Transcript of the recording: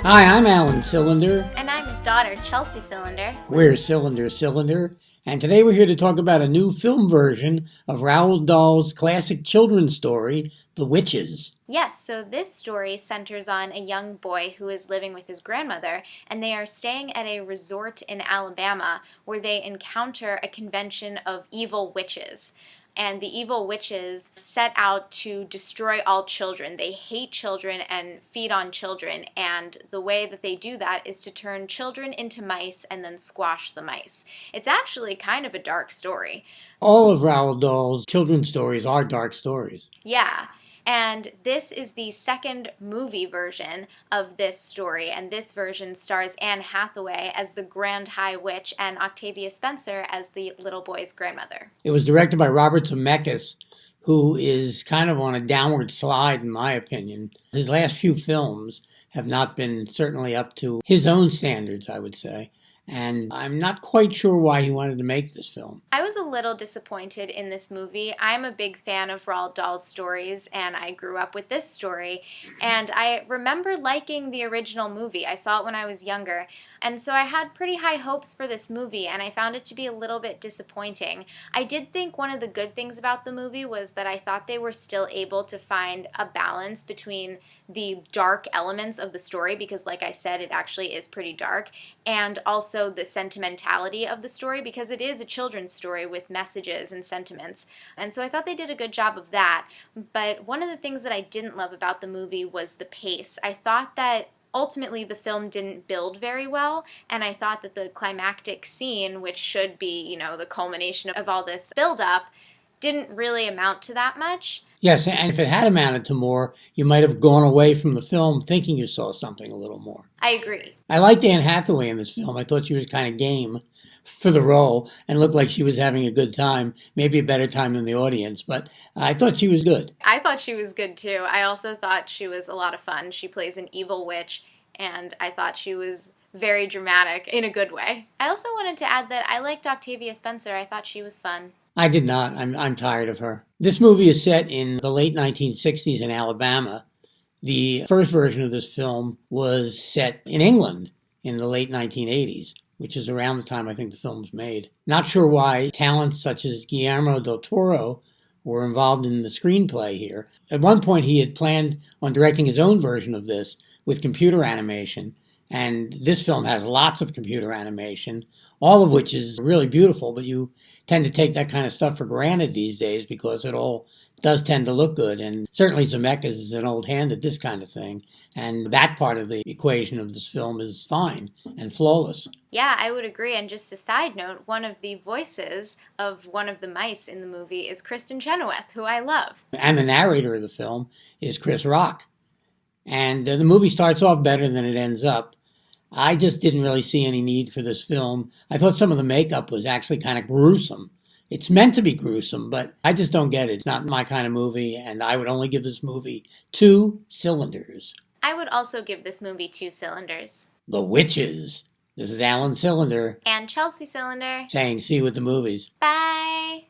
Hi, I'm Alan Cylinder. And I'm his daughter, Chelsea Cylinder. We're Cylinder, and today we're here to talk about a new film version of Roald Dahl's classic children's story, The Witches. Yes, so this story centers on a young boy who is living with his grandmother, and they are staying at a resort in Alabama where they encounter a convention of evil witches. And the evil witches set out to destroy all children. They hate children and feed on children, and the way that they do that is to turn children into mice and then squash the mice. It's actually kind of a dark story. All of Roald Dahl's children's stories are dark stories. Yeah. And this is the second movie version of this story, and this version stars Anne Hathaway as the Grand High Witch and Octavia Spencer as the little boy's grandmother. It was directed by Robert Zemeckis, who is kind of on a downward slide, in my opinion. His last few films have not been certainly up to his own standards, I would say. And I'm not quite sure why he wanted to make this film. I was a little disappointed in this movie. I'm a big fan of Roald Dahl's stories, and I grew up with this story. And I remember liking the original movie. I saw it when I was younger. And so I had pretty high hopes for this movie, and I found it to be a little bit disappointing. I did think one of the good things about the movie was that I thought they were still able to find a balance between the dark elements of the story, because like I said, it actually is pretty dark, and also the sentimentality of the story, because it is a children's story with messages and sentiments. And so I thought they did a good job of that. But one of the things that I didn't love about the movie was the pace. I thought that ultimately the film didn't build very well, and I thought that the climactic scene, which should be, the culmination of all this build-up, didn't really amount to that much. Yes, and if it had amounted to more, you might have gone away from the film thinking you saw something a little more. I agree. I liked Anne Hathaway in this film. I thought she was kind of game for the role and looked like she was having a good time, maybe a better time than the audience, but I thought she was good. I thought she was good too. I also thought she was a lot of fun. She plays an evil witch, and I thought she was very dramatic in a good way. I also wanted to add that I liked Octavia Spencer. I thought she was fun. I did not. I'm tired of her. This movie is set in the late 1960s in Alabama. The first version of this film was set in England in the late 1980s, which is around the time I think the film was made. Not sure why talents such as Guillermo del Toro were involved in the screenplay here. At one point, he had planned on directing his own version of this with computer animation, and this film has lots of computer animation, all of which is really beautiful, but you tend to take that kind of stuff for granted these days because it all does tend to look good, and certainly Zemeckis is an old hand at this kind of thing, and that part of the equation of this film is fine and flawless. Yeah, I would agree, and just a side note, one of the voices of one of the mice in the movie is Kristen Chenoweth, who I love. And the narrator of the film is Chris Rock. And the movie starts off better than it ends up. I just didn't really see any need for this film. I thought some of the makeup was actually kind of gruesome. It's meant to be gruesome, but I just don't get it. It's not my kind of movie, and I would only give this movie 2 cylinders. I would also give this movie 2 cylinders. The Witches. This is Alan Cylinder And Chelsea Cylinder. saying see you at the movies. Bye!